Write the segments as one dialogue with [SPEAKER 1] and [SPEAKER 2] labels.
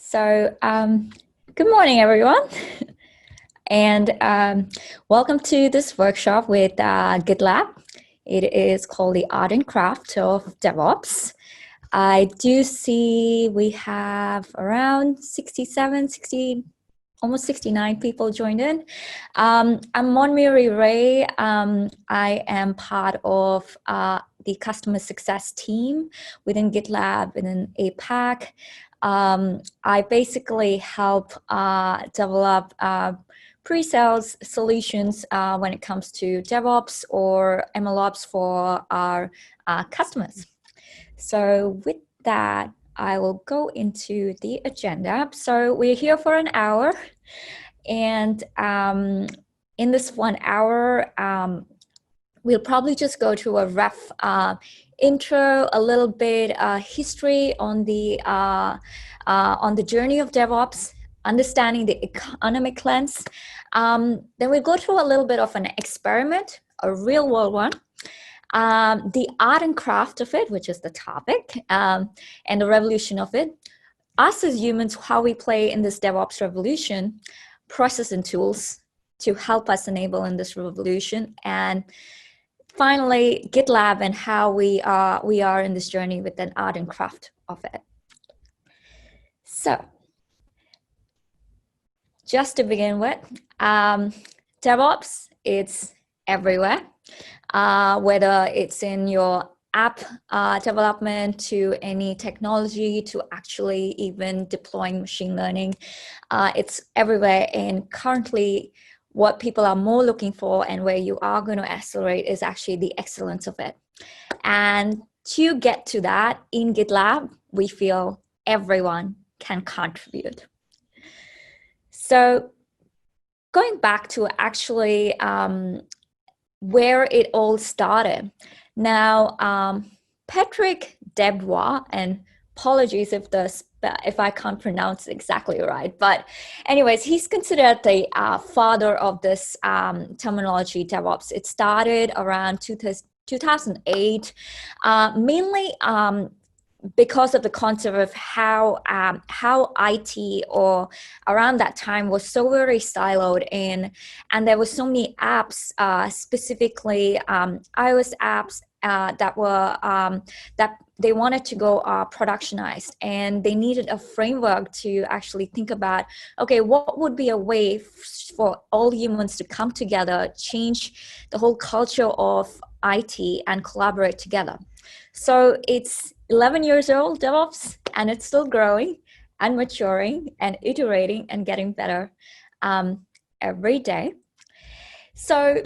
[SPEAKER 1] Good morning, everyone, and welcome to this workshop with GitLab. It is called the Art and Craft of DevOps. I do see we have around 67, 60, almost 69 people joined in. I'm Monmayuri. I am part of the customer success team within GitLab within APAC. I basically help develop pre-sales solutions when it comes to DevOps or MLOps for our customers. So with that, I will go into the agenda. So we're here for an hour, and in this 1 hour, we'll probably just go to a rough intro, a little bit history on the journey of DevOps, understanding the economic lens. Then we'll go through a little bit of an experiment, a real world one. The art and craft of it, which is the topic, and the revolution of it. Us as humans, how we play in this DevOps revolution, process and tools to help us enable in this revolution, and finally, GitLab and how we are in this journey with an art and craft of it. So, just to begin with, DevOps, it's everywhere. Whether it's in your app development to any technology to actually even deploying machine learning, it's everywhere. And currently, what people are more looking for and where you are going to accelerate is actually the excellence of it. And to get to that in GitLab, we feel everyone can contribute. So going back to actually where it all started. Now, Patrick Dubois, and apologies if I can't pronounce it exactly right, but anyways, he's considered the father of this terminology, DevOps. It started around 2008, mainly because of the concept of how IT or around that time was so very siloed in, and there were so many apps, specifically iOS apps that were that they wanted to go productionized, and they needed a framework to actually think about, okay, what would be a way for all humans to come together, change the whole culture of IT and collaborate together. So it's 11 years old, DevOps, and it's still growing and maturing and iterating and getting better every day. So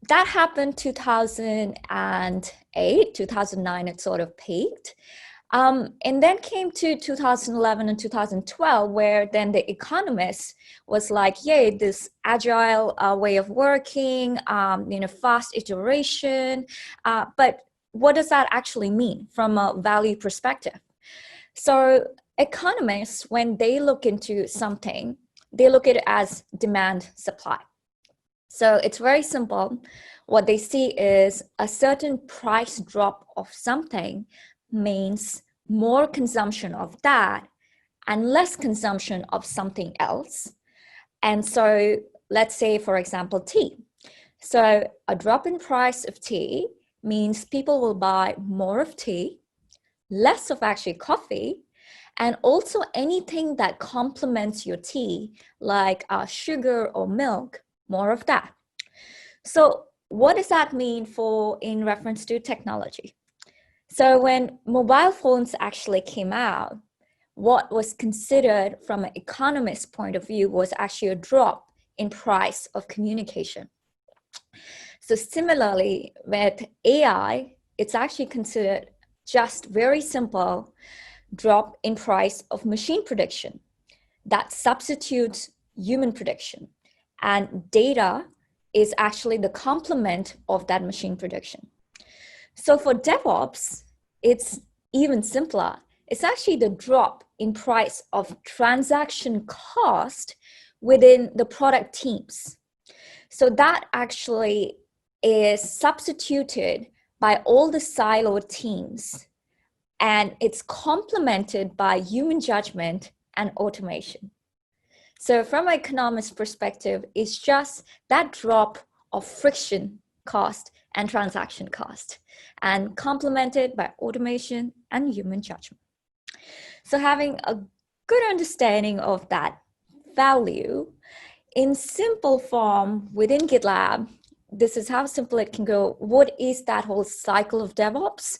[SPEAKER 1] that happened 2008, 2009, it sort of peaked. And then came to 2011 and 2012, where then the economist was like, yay, this agile way of working, fast iteration, but what does that actually mean from a value perspective? So economists, when they look into something, they look at it as demand supply. So it's very simple. What they see is a certain price drop of something means more consumption of that and less consumption of something else. And so let's say, for example, tea. So a drop in price of tea means people will buy more of tea, less of actually coffee, and also anything that complements your tea, like sugar or milk, more of that. So what does that mean in reference to technology? So when mobile phones actually came out, what was considered from an economist's point of view was actually a drop in price of communication. So similarly, with AI, it's actually considered just very simple drop in price of machine prediction that substitutes human prediction. And data is actually the complement of that machine prediction. So for DevOps, it's even simpler. It's actually the drop in price of transaction cost within the product teams. So that actually is substituted by all the siloed teams, and it's complemented by human judgment and automation. So from an economist perspective, it's just that drop of friction cost and transaction cost, and complemented by automation and human judgment. So having a good understanding of that value in simple form within GitLab, this is how simple it can go. What is that whole cycle of DevOps?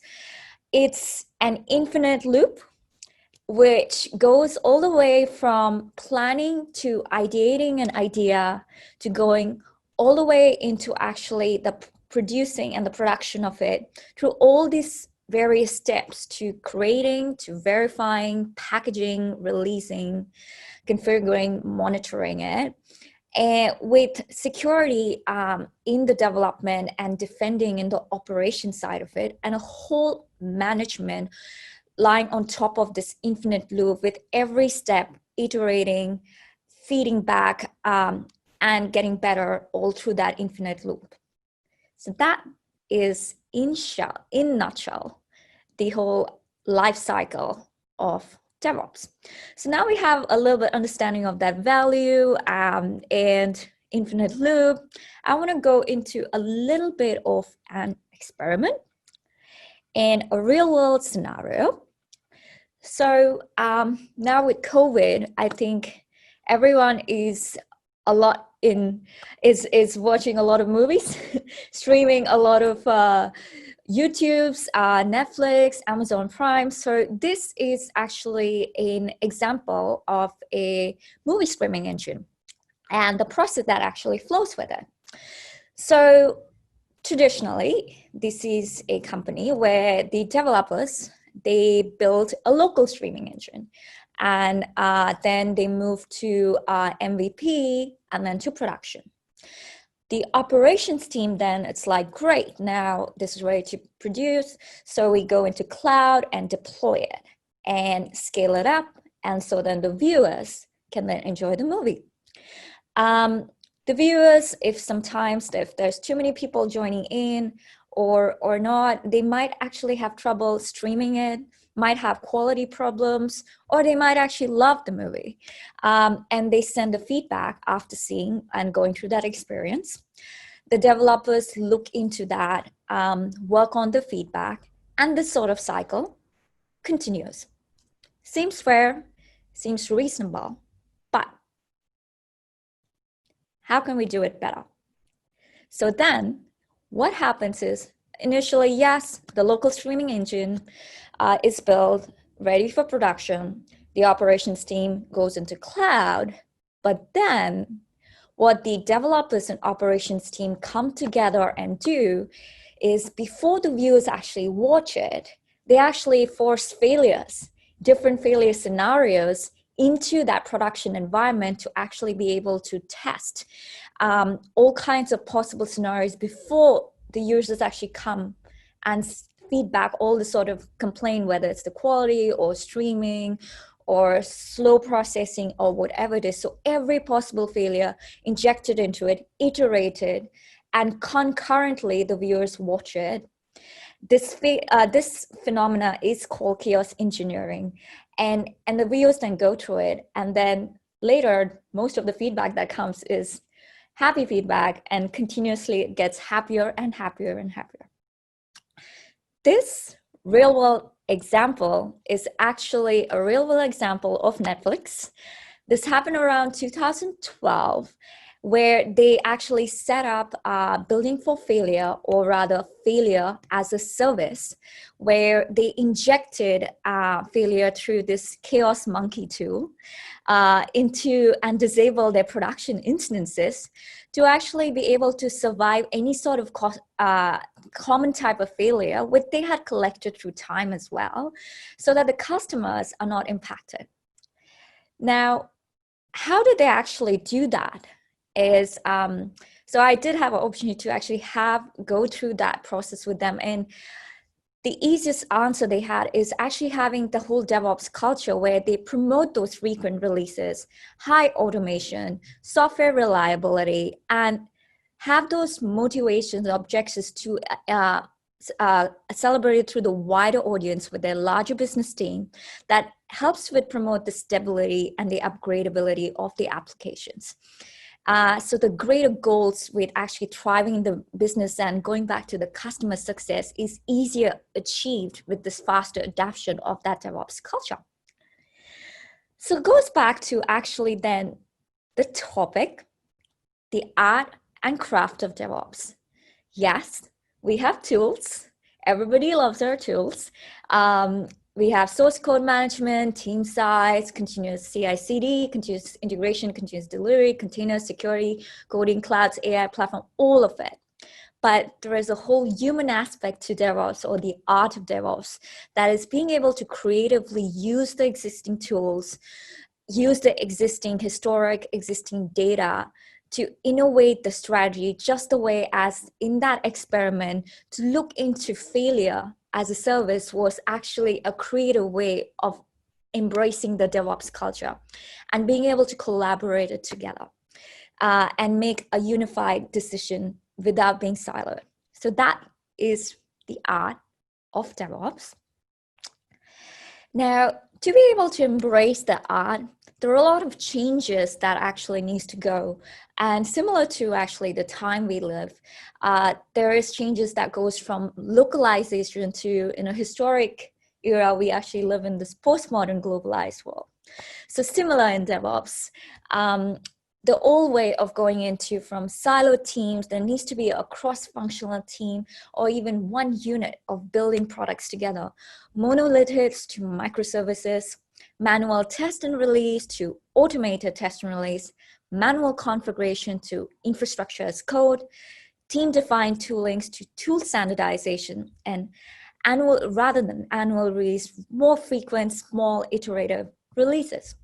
[SPEAKER 1] It's an infinite loop which goes all the way from planning to ideating an idea to going all the way into actually the producing and the production of it through all these various steps to creating, to verifying, packaging, releasing, configuring, monitoring it. And with security in the development and defending in the operation side of it, and a whole management lying on top of this infinite loop with every step iterating, feeding back, and getting better all through that infinite loop. So that is in nutshell, the whole life cycle of DevOps. So now we have a little bit understanding of that value and infinite loop. I want to go into a little bit of an experiment and a real world scenario. So now with COVID, I think everyone is watching a lot of movies, streaming a lot of YouTube's, Netflix, Amazon Prime. So this is actually an example of a movie streaming engine and the process that actually flows with it. So traditionally, this is a company where the developers, they build a local streaming engine, and then they move to MVP and then to production. The operations team then, it's like, great, now this is ready to produce. So we go into cloud and deploy it and scale it up. And so then the viewers can then enjoy the movie. The viewers, if there's too many people joining in or not, they might actually have trouble streaming it, might have quality problems, or they might actually love the movie. And they send the feedback after seeing and going through that experience. The developers look into that, work on the feedback, and this sort of cycle continues. Seems fair, seems reasonable, but how can we do it better? So then what happens is, initially, yes, the local streaming engine is built, ready for production. The operations team goes into cloud, but then what the developers and operations team come together and do is, before the viewers actually watch it, they actually force different failure scenarios into that production environment to actually be able to test all kinds of possible scenarios before the users actually come and feedback all the sort of complaint, whether it's the quality or streaming or slow processing or whatever it is. So every possible failure injected into it, iterated, and concurrently the viewers watch it. This phenomena is called chaos engineering, and the viewers then go through it, and then later most of the feedback that comes is happy feedback, and continuously it gets happier and happier and happier. This real world example is actually a real world example of Netflix. This happened around 2012, where they actually set up building for failure, or rather failure as a service, where they injected failure through this chaos monkey tool into and disable their production instances to actually be able to survive any sort of common type of failure, which they had collected through time as well, so that the customers are not impacted. Now, how did they actually do that? So I did have an opportunity to actually go through that process with them, and the easiest answer they had is actually having the whole DevOps culture where they promote those frequent releases, high automation, software reliability, and have those motivations, objectives to celebrated through the wider audience with their larger business team that helps with promote the stability and the upgradability of the applications. So the greater goals with actually thriving in the business and going back to the customer success is easier achieved with this faster adoption of that DevOps culture. So it goes back to actually then the topic, the art and craft of DevOps. Yes, we have tools. Everybody loves our tools. We have source code management, team size, continuous CI/CD, continuous integration, continuous delivery, container security, coding, clouds, AI platform, all of it. But there is a whole human aspect to DevOps, or the art of DevOps, that is being able to creatively use the existing tools, use the existing existing data to innovate the strategy, just the way as in that experiment, to look into failure as a service was actually a creative way of embracing the DevOps culture and being able to collaborate it together and make a unified decision without being siloed. So that is the art of DevOps. Now, to be able to embrace the art, there are a lot of changes that actually needs to go. And similar to actually the time we live, there is changes that goes from localization to, in a historic era, we actually live in this postmodern globalized world. So similar in DevOps, the old way of going into from siloed teams, there needs to be a cross-functional team or even one unit of building products together. Monolithics to microservices, manual test and release to automated test and release, manual configuration to infrastructure as code, team-defined toolings to tool standardization, and annual rather than annual release, more frequent, small iterative releases.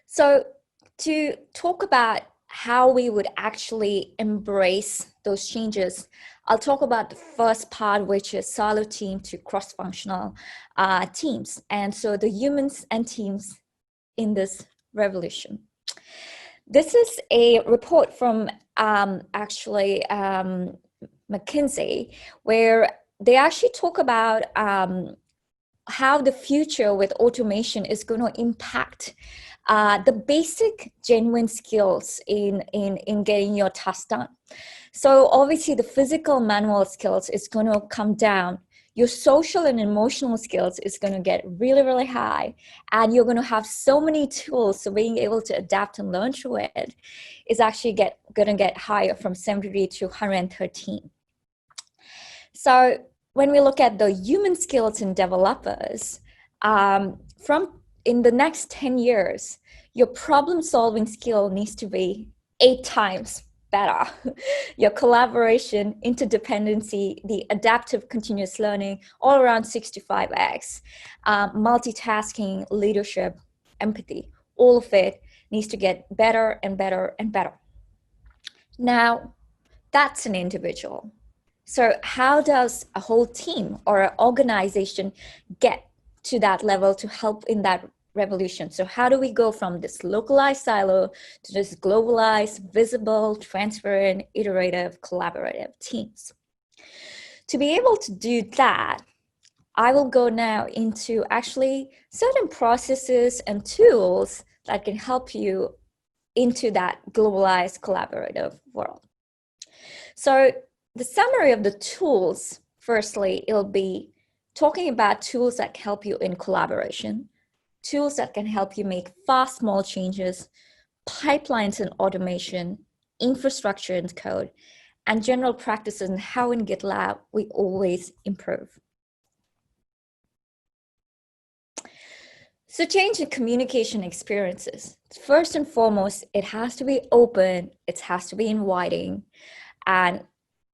[SPEAKER 1] So to talk about how we would actually embrace those changes, I'll talk about the first part, which is silo team to cross-functional teams. And so the humans and teams in this revolution. This is a report from McKinsey, where they actually talk about how the future with automation is going to impact the basic genuine skills in getting your task done. So obviously the physical manual skills is going to come down. Your social and emotional skills is going to get really, really high. And you're going to have so many tools. So being able to adapt and learn through it is actually going to get higher from 73 to 113. So when we look at the human skills in developers, in the next 10 years, your problem-solving skill needs to be 8 times better. Your collaboration, interdependency, the adaptive continuous learning, all around 65x. Multitasking, leadership, empathy, all of it needs to get better and better and better. Now, that's an individual. So how does a whole team or an organization get to that level to help in that revolution? So how do we go from this localized silo to this globalized, visible, transparent, iterative, collaborative teams? To be able to do that, I will go now into actually certain processes and tools that can help you into that globalized, collaborative world. So the summary of the tools, firstly, it'll be talking about tools that can help you in collaboration, tools that can help you make fast, small changes, pipelines and automation, infrastructure and code, and general practices and how in GitLab we always improve. So change in communication experiences. First and foremost, it has to be open, it has to be inviting, and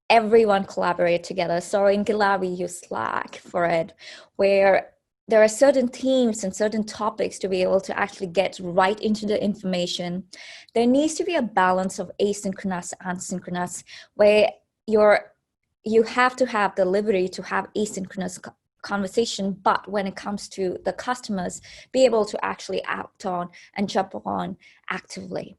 [SPEAKER 1] everyone collaborate together. So in GitLab, we use Slack for it, where there are certain themes and certain topics to be able to actually get right into the information. There needs to be a balance of asynchronous and synchronous, where you have to have the liberty to have asynchronous conversation, but when it comes to the customers, be able to actually act on and jump on actively.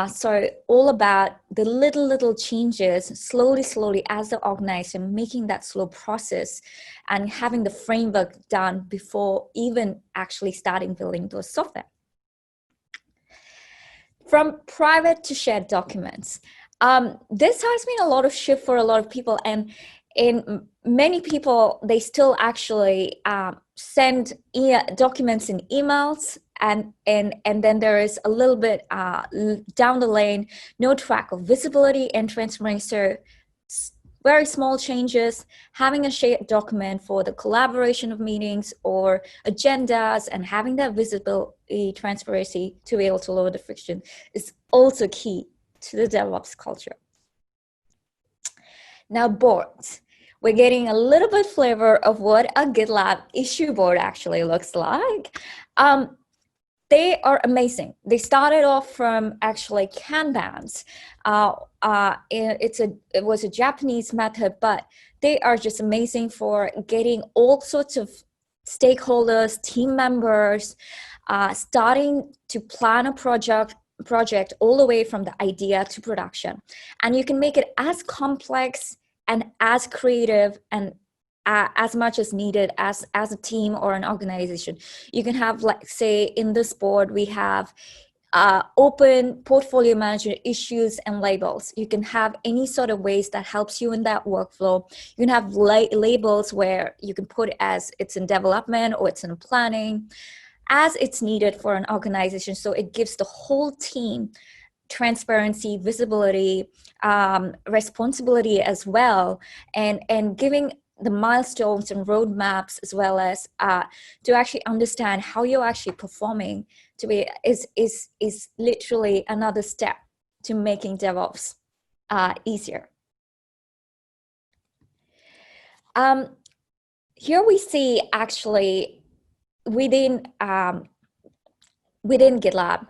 [SPEAKER 1] So all about the little changes, slowly as the organization, making that slow process and having the framework done before even actually starting building those software. From private to shared documents. This has been a lot of shift for a lot of people, and in many people, they still actually send documents in emails, and then there is a little bit down the lane, no track of visibility and transparency. So very small changes, having a shared document for the collaboration of meetings or agendas, and having that visibility, transparency to be able to lower the friction is also key to the DevOps culture. Now, boards. We're getting a little bit flavor of what a GitLab issue board actually looks like. They are amazing. They started off from actually Kanbans. It was a Japanese method, but they are just amazing for getting all sorts of stakeholders, team members, starting to plan a project all the way from the idea to production. And you can make it as complex and as creative and as much as needed as a team or an organization. You can have, like, say, in this board, we have open portfolio management issues and labels. You can have any sort of ways that helps you in that workflow. You can have labels where you can put as it's in development or it's in planning, as it's needed for an organization. So it gives the whole team transparency, visibility, responsibility as well, and giving the milestones and roadmaps, as well as to actually understand how you're actually performing to be is literally another step to making DevOps easier. Here we see actually within GitLab,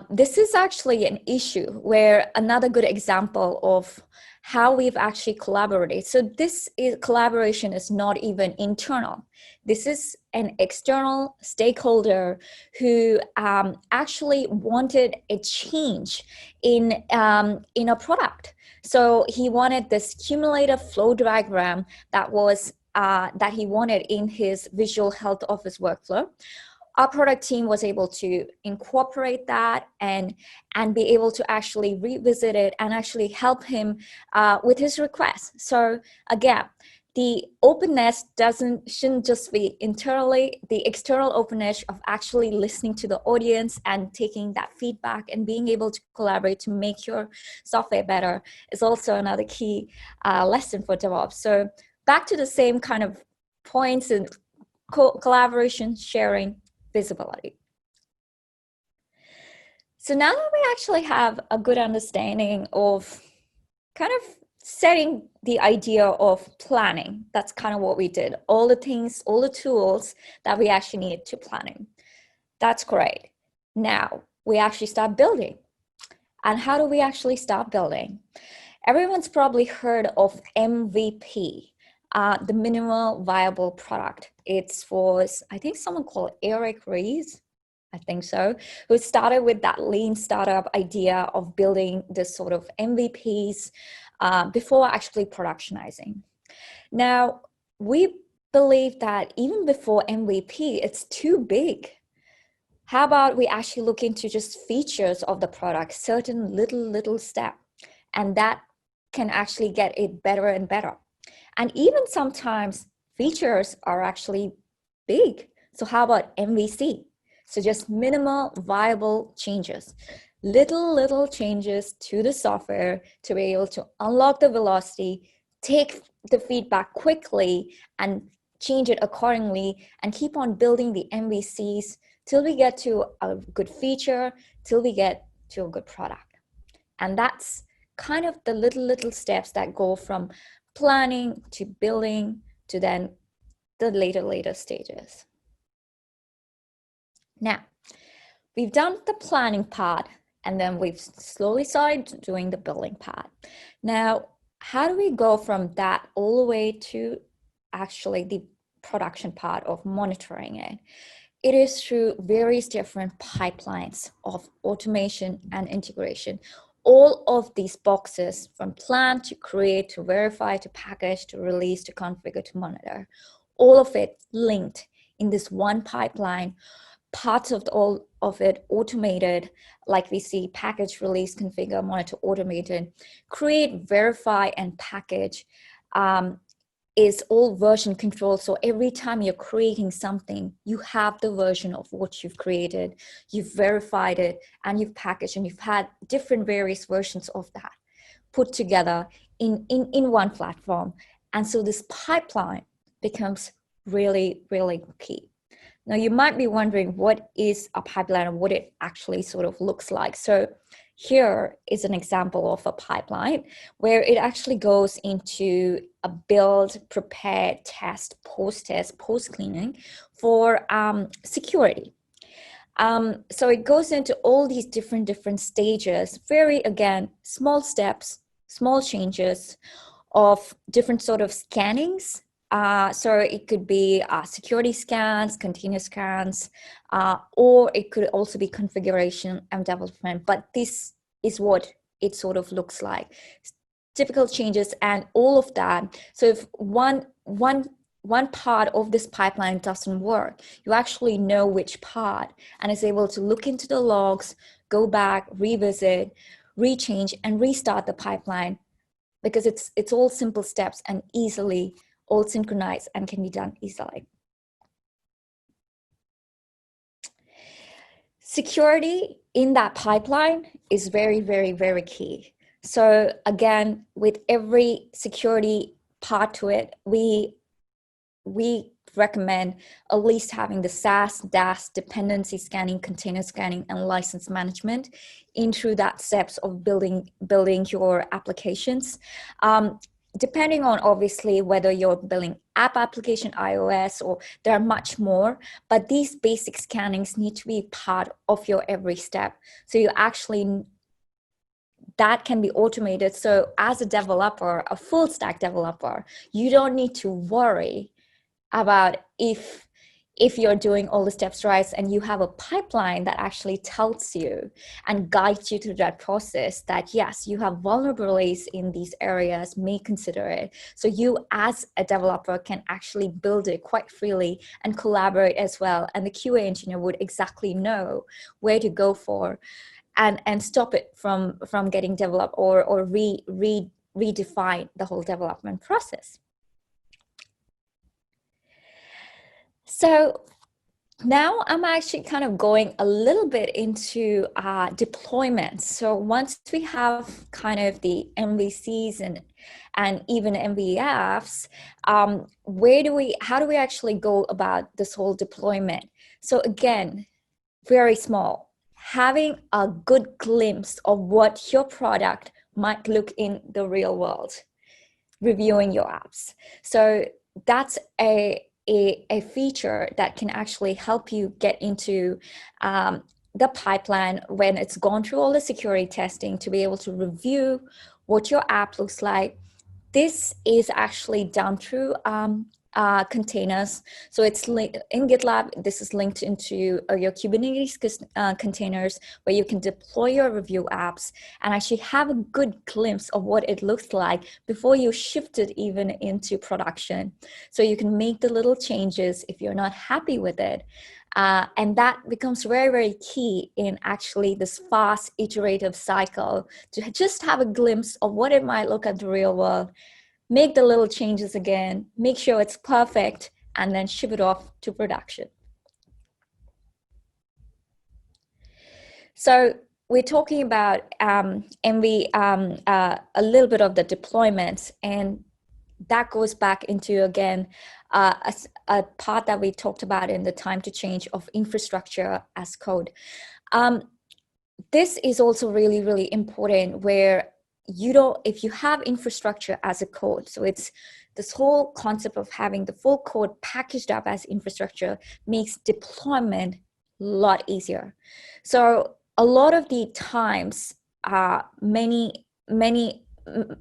[SPEAKER 1] this is actually an issue where another good example of how we've actually collaborated. So collaboration is not even internal. This is an external stakeholder who actually wanted a change in a product. So he wanted this cumulative flow diagram that he wanted in his visual health office workflow. Our product team was able to incorporate that and be able to actually revisit it and actually help him with his request. So again, the openness shouldn't just be internally. The external openness of actually listening to the audience and taking that feedback and being able to collaborate to make your software better is also another key lesson for DevOps. So back to the same kind of points in collaboration, sharing, visibility. So now that we actually have a good understanding of kind of setting the idea of planning, that's kind of what we did. All the things, all the tools that we actually need to planning. That's great. Now we actually start building. And how do we actually start building? Everyone's probably heard of MVP. The minimal viable product. It's for, I think, someone called Eric Ries, I think so, who started with that lean startup idea of building this sort of MVPs before actually productionizing. Now, we believe that even before MVP, it's too big. How about we actually look into just features of the product, certain little step, and that can actually get it better and better. And even sometimes features are actually big. So how about MVC? So just minimal viable changes, little changes to the software to be able to unlock the velocity, take the feedback quickly and change it accordingly, and keep on building the MVCs till we get to a good feature, till we get to a good product. And that's kind of the little steps that go from planning to building to then the later stages. Now, we've done the planning part, and then we've slowly started doing the building part. Now, how do we go from that all the way to actually the production part of monitoring it? it is through various different pipelines of automation and integration. All of these boxes, from plan to create to verify to package to release to configure to monitor, all of it linked in this one pipeline, parts of all of it automated, like we see package, release, configure, monitor, automated, create, verify, and package. Is all version control. So every time you're creating something, you have the version of what you've created, you've verified it, and you've packaged, and you've had different various versions of that put together in one platform. And so this pipeline becomes really, really key. Now, you might be wondering, what is a pipeline and what it actually sort of looks like? So here is an example of a pipeline where it actually goes into a build, prepare, test, post-test, post-cleaning for security. So it goes into all these different stages, very, again, small steps, small changes of different sort of scannings. So it could be security scans, container scans, or it could also be configuration and development. But this is what it sort of looks like. Typical changes and all of that. So if one part of this pipeline doesn't work, you actually know which part and is able to look into the logs, go back, revisit, rechange, and restart the pipeline, because it's all simple steps and easily all synchronized and can be done easily. Security in that pipeline is very, very, very key. So again, with every security part to it, we recommend at least having the SaaS, DaaS, dependency scanning, container scanning, and license management into that steps of building your applications. Depending on obviously whether you're building app application, iOS, or there are much more, but these basic scannings need to be part of your every step. So you actually, that can be automated. So as a developer, a full stack developer, you don't need to worry about if you're doing all the steps right, and you have a pipeline that actually tells you and guides you through that process that yes, you have vulnerabilities in these areas, may consider it. So you as a developer can actually build it quite freely and collaborate as well. And the QA engineer would exactly know where to go for and stop it from getting developed or redefine the whole development process. So now I'm actually kind of going a little bit into deployments. So once we have kind of the MVCs and even MVFs, how do we actually go about this whole deployment? So again, very small, having a good glimpse of what your product might look in the real world, reviewing your apps. So that's a feature that can actually help you get into the pipeline when it's gone through all the security testing, to be able to review what your app looks like. This is actually done through containers. So it's in GitLab. This is linked into your Kubernetes containers, where you can deploy your review apps and actually have a good glimpse of what it looks like before you shift it even into production. So you can make the little changes if you're not happy with it. And that becomes very, very key in actually this fast iterative cycle, to just have a glimpse of what it might look at the real world, make the little changes again, make sure it's perfect, and then ship it off to production. So we're talking about a little bit of the deployments, and that goes back into, again, a part that we talked about in the time to change of infrastructure as code. This is also really, really important, where if you have infrastructure as a code, so it's this whole concept of having the full code packaged up as infrastructure makes deployment a lot easier. So a lot of the times, many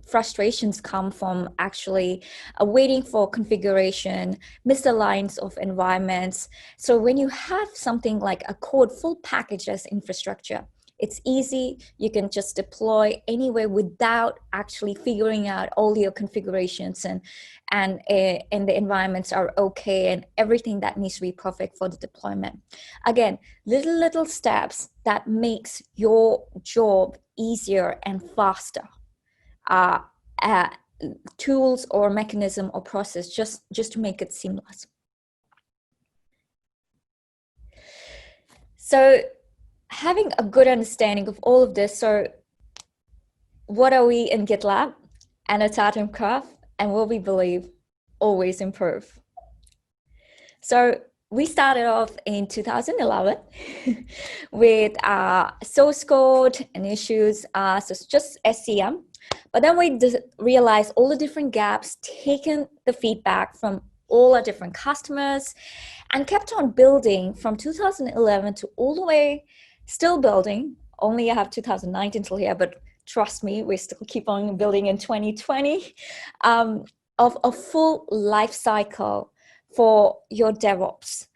[SPEAKER 1] frustrations come from actually waiting for configuration, misaligns of environments. So when you have something like a code full package as infrastructure, it's easy. You can just deploy anywhere without actually figuring out all your configurations and the environments are okay and everything that needs to be perfect for the deployment. Again, little steps that makes your job easier and faster. Uh, tools or mechanism or process just to make it seamless. So having a good understanding of all of this, so what are we in GitLab and at Art Craft, and what we believe always improve. So we started off in 2011 with source code and issues, so it's just SCM. But then we realized all the different gaps, taken the feedback from all our different customers, and kept on building from 2011 to all the way, still building. Only I have 2019 till here, but trust me, we still keep on building in 2020, of a full life cycle for your DevOps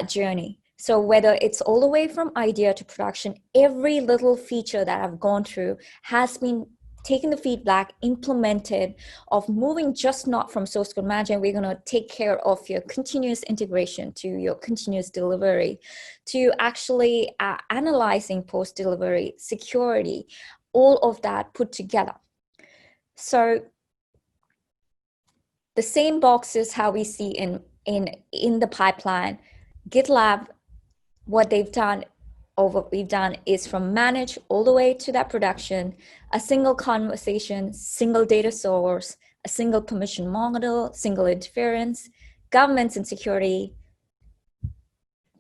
[SPEAKER 1] journey. So whether it's all the way from idea to production, every little feature that I've gone through has been taking the feedback, implemented, of moving just not from source code management. We're going to take care of your continuous integration to your continuous delivery, to actually analyzing post-delivery, security, all of that put together. So the same boxes how we see in the pipeline. GitLab, what we've done is from manage all the way to that production, a single conversation, single data source, a single permission model, single interference, governance and security,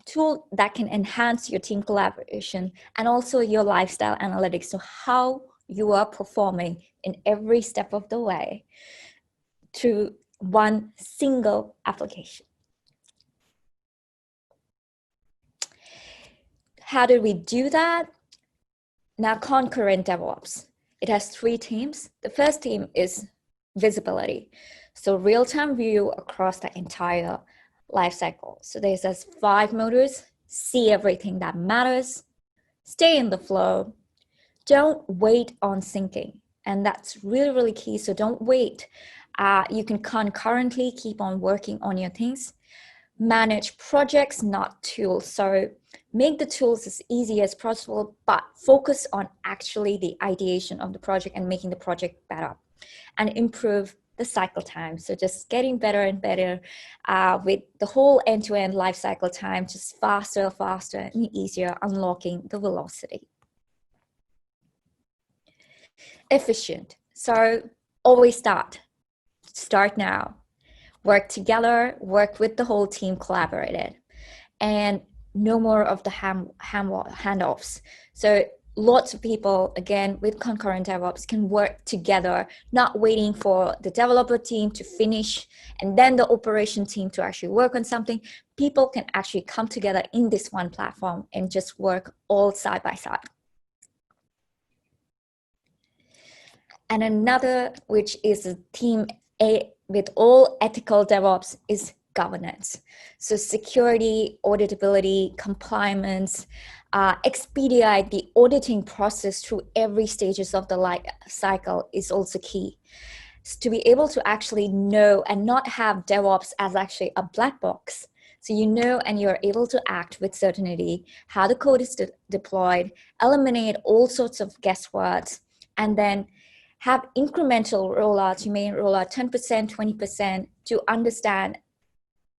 [SPEAKER 1] tool that can enhance your team collaboration, and also your lifestyle analytics. So how you are performing in every step of the way to one single application. How did we do that? Now, Concurrent DevOps. It has 3 teams. The first team is visibility. So real-time view across the entire lifecycle. So there's 5 motors: see everything that matters, stay in the flow, don't wait on syncing. And that's really, really key. So don't wait. You can concurrently keep on working on your things. Manage projects, not tools. So make the tools as easy as possible, but focus on actually the ideation of the project and making the project better, and improve the cycle time. So just getting better and better with the whole end-to-end life cycle time, just faster and easier, unlocking the velocity. Efficient. So always start now. Work together, work with the whole team, collaborated, and no more of the handoffs. So lots of people, again, with Concurrent DevOps can work together, not waiting for the developer team to finish and then the operation team to actually work on something. People can actually come together in this one platform and just work all side by side. And another, which is a team with all ethical DevOps, is governance. So security, auditability, compliance, expedite the auditing process through every stages of the life cycle is also key. So to be able to actually know and not have DevOps as actually a black box. So you know and you're able to act with certainty how the code is deployed, eliminate all sorts of guessworks, and then have incremental rollouts. You may roll out 10%, 20% to understand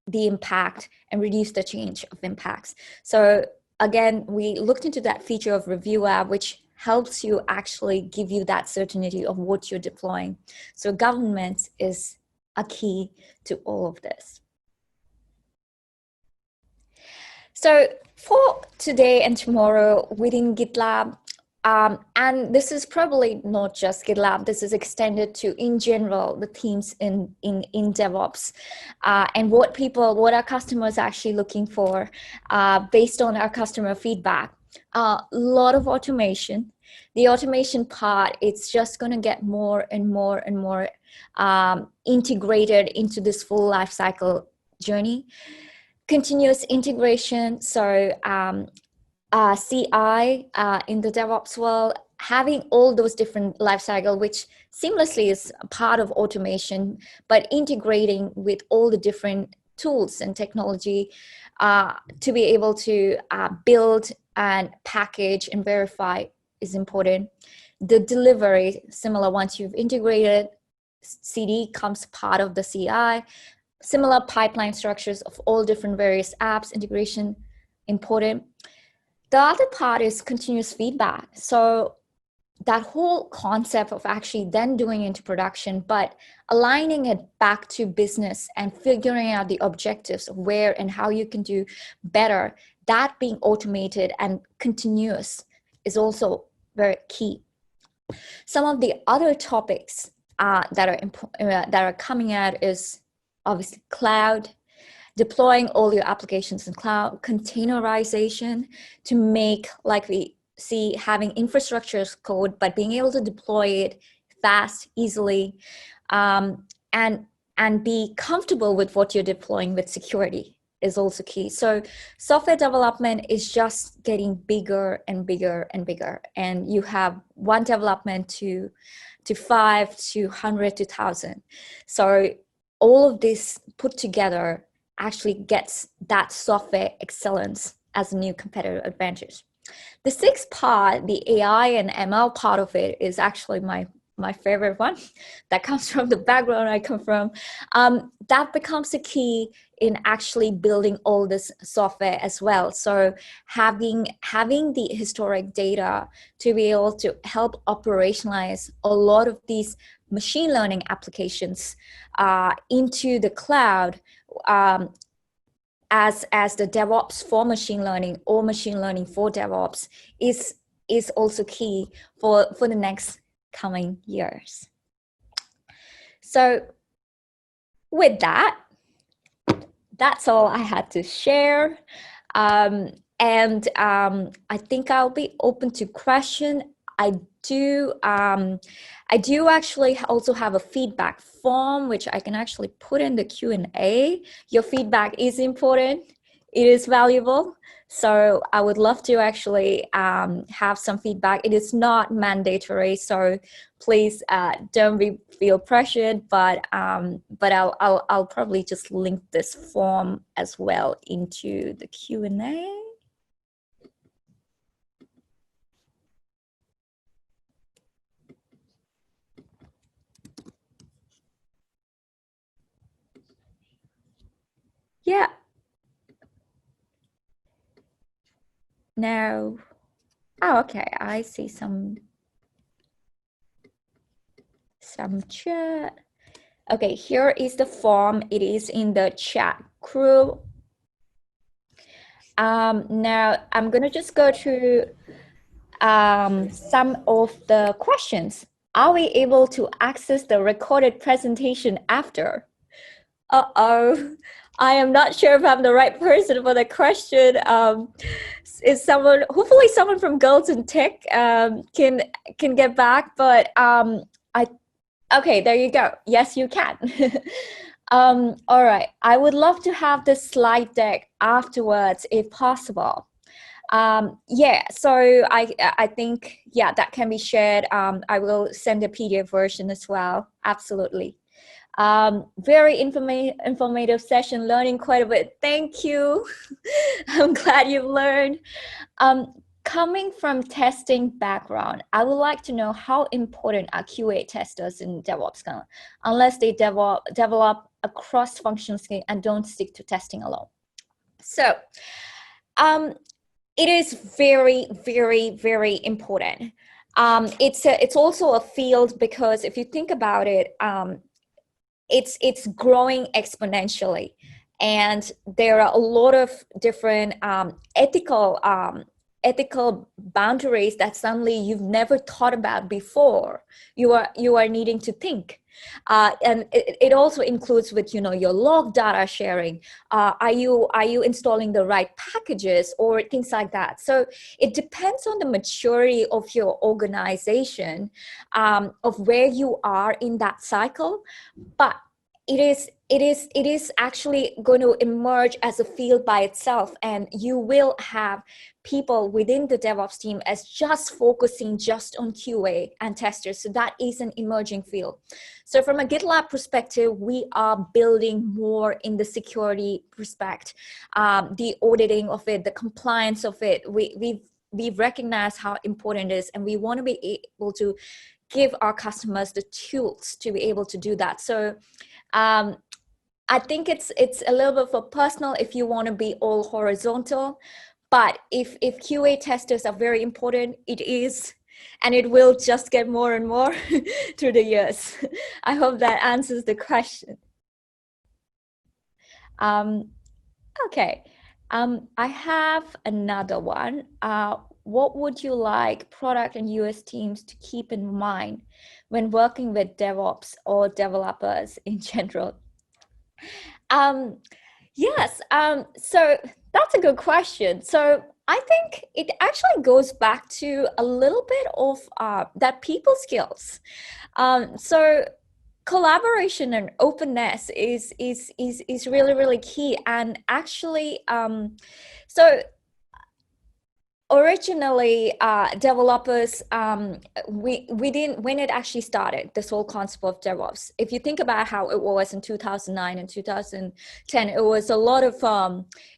[SPEAKER 1] the impact and reduce the change of impacts. So again, we looked into that feature of Review App, which helps you actually give you that certainty of what you're deploying. So governance is a key to all of this. So for today and tomorrow within GitLab, and this is probably not just GitLab, this is extended to, in general, the teams in DevOps, and what our customers are actually looking for based on our customer feedback. A lot of automation, The automation part, it's just going to get more and more and more integrated into this full life cycle journey. Continuous integration, so CI in the DevOps world, having all those different life cycle, which seamlessly is a part of automation, but integrating with all the different tools and technology to be able to build and package and verify is important. The delivery, similar, once you've integrated, CD comes part of the CI. Similar pipeline structures of all different various apps, integration, important. The other part is continuous feedback. So that whole concept of actually then doing into production, but aligning it back to business and figuring out the objectives of where and how you can do better, that being automated and continuous is also very key. Some of the other topics that are coming out is obviously cloud, deploying all your applications in cloud, containerization to make, like we see, having infrastructure as code, but being able to deploy it fast, easily, and be comfortable with what you're deploying with security is also key. So software development is just getting bigger and bigger and bigger. And you have one development to 5 to 100 to 1,000. So all of this put together actually gets that software excellence as a new competitive advantage. The sixth part, the AI and ML part of it, is actually my favorite one. That comes from the background I come from. That becomes a key in actually building all this software as well. So having the historic data to be able to help operationalize a lot of these machine learning applications into the cloud as the DevOps for machine learning or machine learning for DevOps is also key for the next coming years. So with that, that's all I had to share. And I think I'll be open to question. I do actually also have a feedback form, which I can actually put in the Q&A. Your feedback is important. It is valuable. So I would love to actually have some feedback. It is not mandatory, so please don't feel pressured. But I'll probably just link this form as well into the Q&A. Yeah. Now, oh, okay, I see some chat. Okay, here is the form. It is in the chat crew. Now I'm gonna just go through some of the questions. Are we able to access the recorded presentation after? Uh-oh, I am not sure if I'm the right person for the question. Is someone, hopefully someone from Girls in Tech can get back, but okay, there you go. Yes, you can. All right, I would love to have the slide deck afterwards if possible. Yeah, so I think, yeah, that can be shared. I will send a PDF version as well. Absolutely. Very informative session, learning quite a bit. Thank you. I'm glad you've learned. Coming from testing background, I would like to know how important are QA testers in DevOps, unless they develop a cross-functional skill and don't stick to testing alone. So it is very, very, very important. It's also a field because if you think about it, it's growing exponentially, and there are a lot of different ethical ethical boundaries that suddenly you've never thought about before. You are needing to think. And it also includes with, your log data sharing. Are you installing the right packages or things like that? So it depends on the maturity of your organization, of where you are in that cycle. But it is actually going to emerge as a field by itself, and you will have people within the DevOps team as just focusing just on QA and testers. So that is an emerging field. So from a GitLab perspective, we are building more in the security respect, the auditing of it, the compliance of it. We've recognized how important it is, and we want to be able to give our customers the tools to be able to do that. So I think it's a little bit for personal if you want to be all horizontal, but if QA testers are very important, it is, and it will just get more and more through the years. I hope that answers the question. Okay, I have another one. What would you like product and US teams to keep in mind when working with DevOps or developers in general? Yes, so that's a good question. So I think it actually goes back to a little bit of that people skills. So collaboration and openness is really, really key. And actually, so originally, developers, when it actually started, this whole concept of DevOps, if you think about how it was in 2009 and 2010, it was a lot of,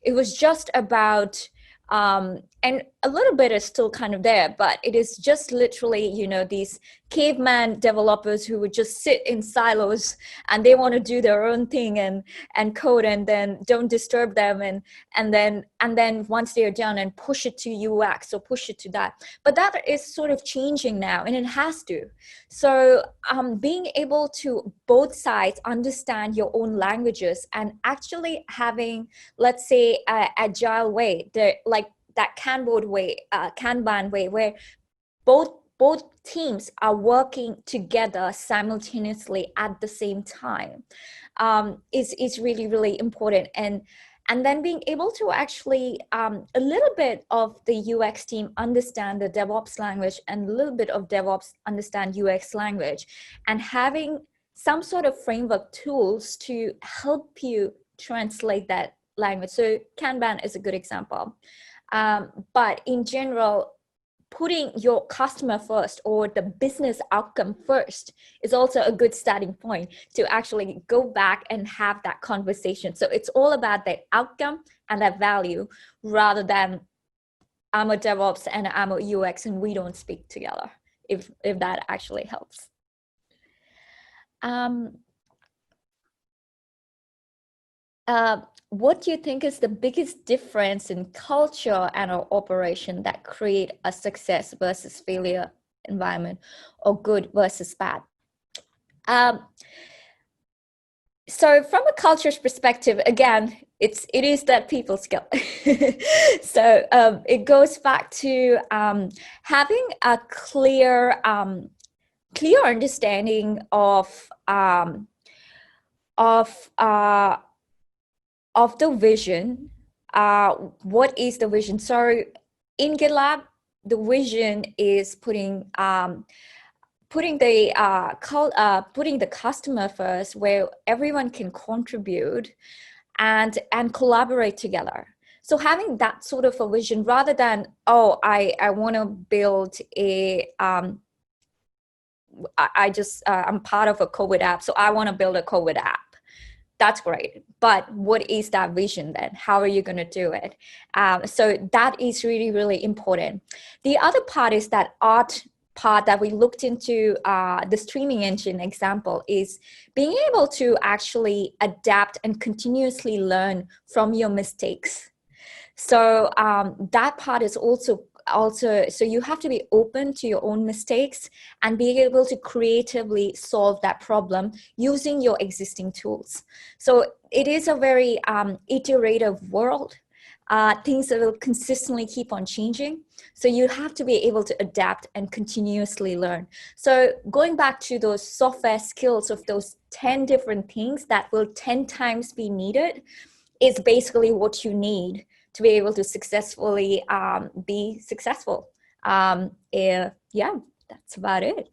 [SPEAKER 1] it was just about, and a little bit is still kind of there, but it is just literally, these caveman developers who would just sit in silos and they want to do their own thing and code, and then don't disturb them, and then once they're done, and push it to UX or push it to that. But that is sort of changing now, and it has to. So being able to both sides understand your own languages and actually having, let's say, an agile way, like that Kanban way, where both teams are working together simultaneously at the same time, is really, really important. And then being able to actually, a little bit of the UX team understand the DevOps language, and a little bit of DevOps understand UX language, and having some sort of framework tools to help you translate that language. So Kanban is a good example. But in general, putting your customer first or the business outcome first is also a good starting point to actually go back and have that conversation. So it's all about that outcome and that value, rather than I'm a DevOps and I'm a UX and we don't speak together, if that actually helps. What do you think is the biggest difference in culture and our operation that create a success versus failure environment, or good versus bad? So from a culture's perspective, again, it is that people skill. So it goes back to having a clear understanding of the vision. What is the vision? So in GitLab, the vision is putting the customer first, where everyone can contribute and collaborate together. So having that sort of a vision, rather than, oh, I want to build a I'm part of a COVID app, so I want to build a COVID app. That's great, but what is that vision then? How are you going to do it? So that is really, really important. The other part is that art part that we looked into, the streaming engine example, is being able to actually adapt and continuously learn from your mistakes. So that part is also, so you have to be open to your own mistakes and being able to creatively solve that problem using your existing tools. So it is a very iterative world. things that will consistently keep on changing. So you have to be able to adapt and continuously learn. So going back to those software skills of those 10 different things that will 10 times be needed is basically what you need to be able to successfully be successful. Yeah, that's about it.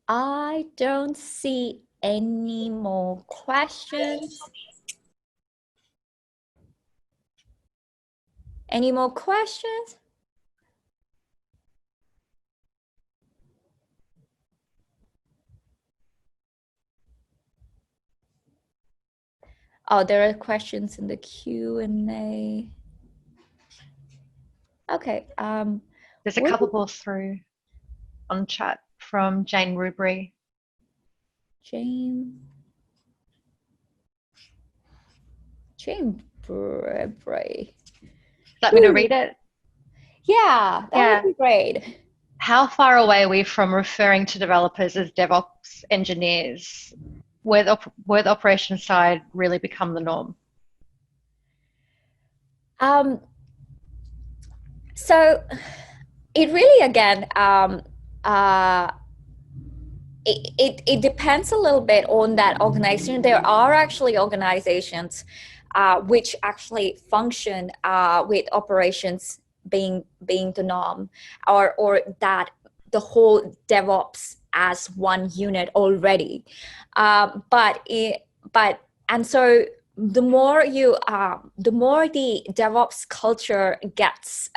[SPEAKER 1] I don't see any more questions. Any more questions? Oh, there are questions in the Q&A. Okay.
[SPEAKER 2] There's a couple more through on chat from Jane Rubery.
[SPEAKER 1] Jane Rubery.
[SPEAKER 2] Like me to read it?
[SPEAKER 1] Yeah, that would be great.
[SPEAKER 2] How far away are we from referring to developers as DevOps engineers, where the operations side really become the norm?
[SPEAKER 1] So it really, again, it depends a little bit on that organization. There are actually organizations which actually function with operations being the norm, or that the whole DevOps as one unit already. And so the more the DevOps culture gets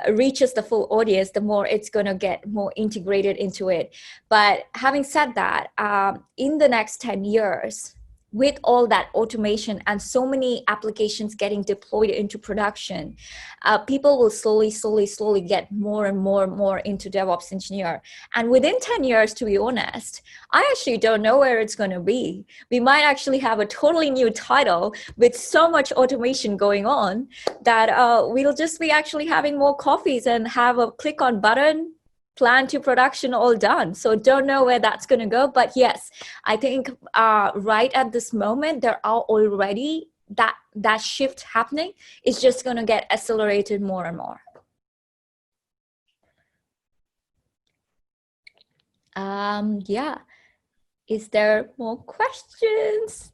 [SPEAKER 1] reaches the full audience, the more it's going to get more integrated into it. But having said that, in the next 10 years, with all that automation and so many applications getting deployed into production, people will slowly get more and more into DevOps engineer. And within 10 years, to be honest, I actually don't know where it's going to be. We might actually have a totally new title with so much automation going on that we'll just be actually having more coffees and have a click on button, plan to production, all done. So don't know where that's going to go. But yes, I think right at this moment, there are already that shift happening. It's just going to get accelerated more and more. Yeah. Is there more questions?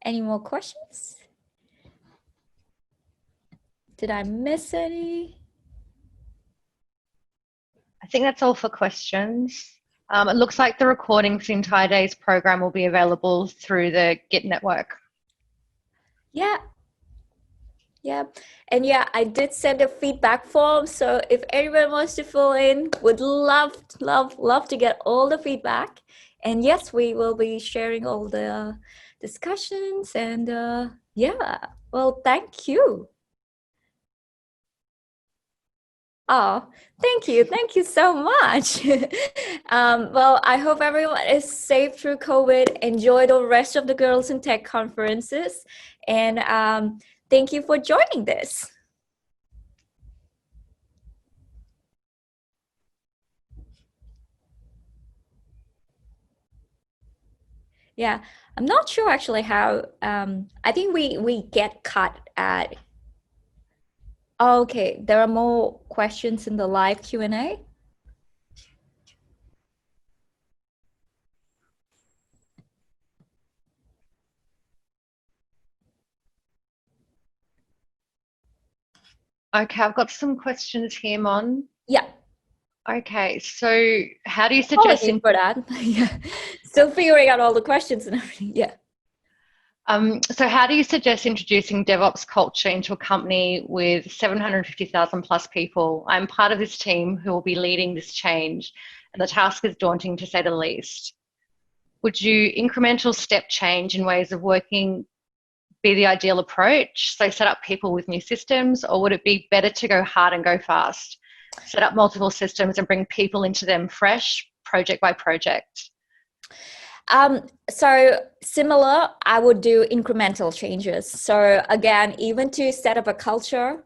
[SPEAKER 1] Any more questions? Did I miss any?
[SPEAKER 2] I think that's all for questions. It looks like the recording for the entire day's program will be available through the Git network.
[SPEAKER 1] Yeah. Yeah. And yeah, I did send a feedback form. So if anyone wants to fill in, would love to get all the feedback. And yes, we will be sharing all the discussions. And yeah, well, thank you. Oh, thank you. Thank you so much. Well, I hope everyone is safe through COVID. Enjoy the rest of the Girls in Tech conferences. And thank you for joining this. Yeah, I'm not sure actually how, I think we get cut at, okay, there are more questions in the live Q&A.
[SPEAKER 2] Okay, I've got some questions here, Mon.
[SPEAKER 1] Yeah.
[SPEAKER 2] Okay, so how do you suggest...
[SPEAKER 1] Apologies for that. Yeah, still figuring out all the questions and everything, yeah.
[SPEAKER 2] So how do you suggest introducing DevOps culture into a company with 750,000 plus people? I'm part of this team who will be leading this change, and the task is daunting to say the least. Would you incremental step change in ways of working be the ideal approach? So set up people with new systems, or would it be better to go hard and go fast? Set up multiple systems and bring people into them fresh, project by project?
[SPEAKER 1] So similar, I would do incremental changes. So again, even to set up a culture,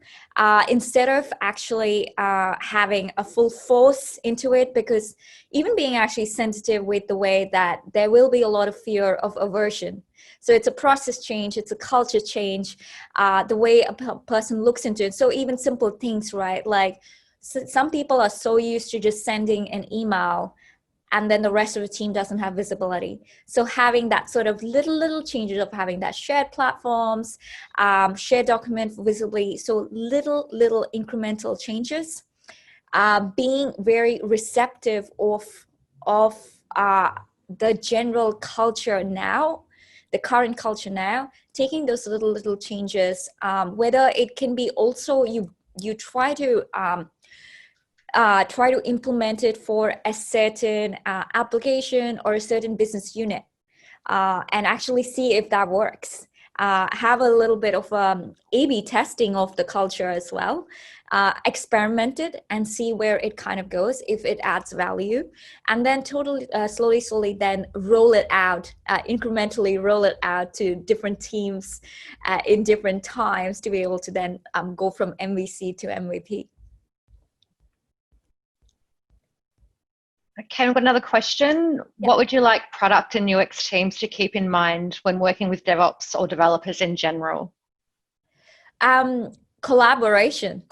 [SPEAKER 1] instead of actually having a full force into it, because even being actually sensitive with the way that there will be a lot of fear of aversion. So it's a process change, it's a culture change, the way a person looks into it. So even simple things, right? Like some people are so used to just sending an email and then the rest of the team doesn't have visibility. So having that sort of little changes of having that shared platforms, shared document visibly, so little incremental changes, being very receptive of the general culture now, the current culture now, taking those little changes, whether it can be also you try to implement it for a certain application or a certain business unit, and actually see if that works. Have a little bit of A/B testing of the culture as well. Experiment it and see where it kind of goes, if it adds value, and then totally slowly then roll it out, incrementally roll it out to different teams in different times to be able to then go from MVC to MVP.
[SPEAKER 2] Okay, we've got another question.
[SPEAKER 1] Yeah.
[SPEAKER 2] What would you like product and UX teams to keep in mind when working with DevOps or developers in general?
[SPEAKER 1] Collaboration.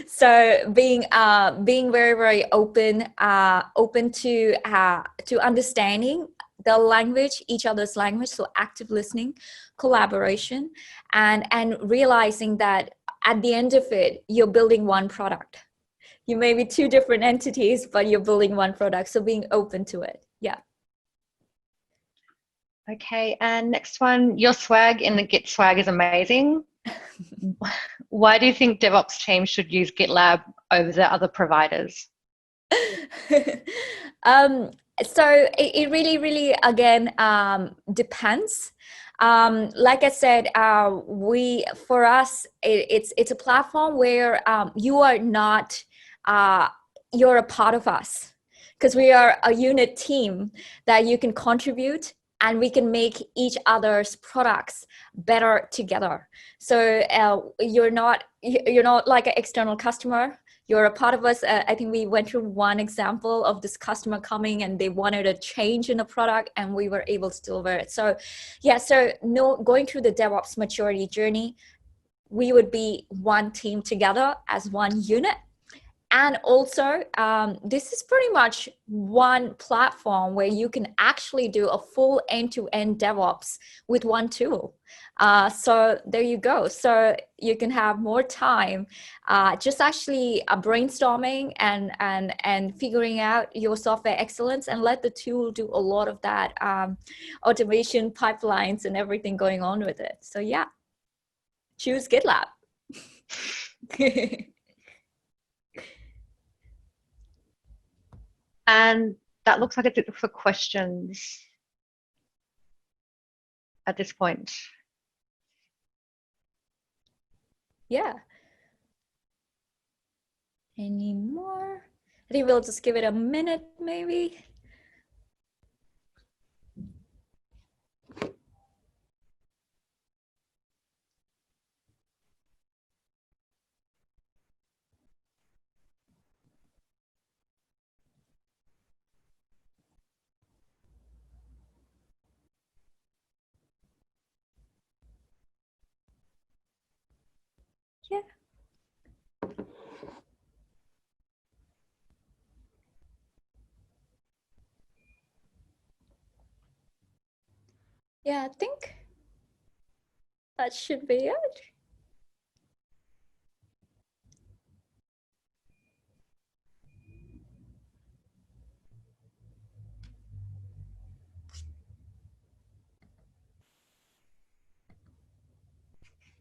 [SPEAKER 1] So being very open to understanding the language, each other's language. So active listening, collaboration, and realizing that at the end of it, you're building one product. You may be two different entities, but you're building one product. So being open to it. Yeah.
[SPEAKER 2] Okay, and next one, your swag in the Git swag is amazing. Why do you think DevOps teams should use GitLab over the other providers?
[SPEAKER 1] So it really again depends. Like I said, for us it's a platform where you are not you're a part of us, because we are a unit team that you can contribute and we can make each other's products better together. So you're not like an external customer. You're a part of us. I think we went through one example of this customer coming and they wanted a change in a product and we were able to deliver it. So yeah, so going through the DevOps maturity journey, we would be one team together as one unit. And also, this is pretty much one platform where you can actually do a full end-to-end DevOps with one tool. So there you go. So you can have more time just actually brainstorming and figuring out your software excellence, and let the tool do a lot of that automation pipelines and everything going on with it. So yeah, choose GitLab.
[SPEAKER 2] And that looks like it's it for questions at this point.
[SPEAKER 1] Yeah. Any more? I think we'll just give it a minute, maybe. Yeah. Yeah, I think that should be it.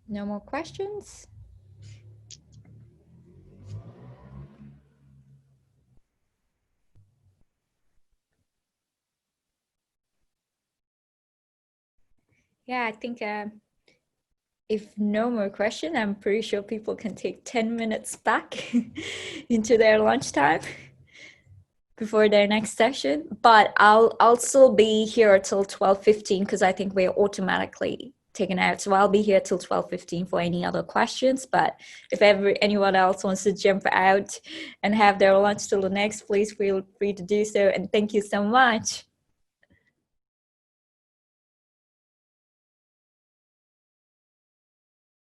[SPEAKER 1] No more questions? Yeah, I think if no more question, I'm pretty sure people can take 10 minutes back into their lunchtime. before their next session, but I'll also be here till 12:15 because I think we're automatically taken out. So I'll be here till 12:15 for any other questions. But if anyone else wants to jump out and have their lunch till the next, please feel free to do so. And thank you so much.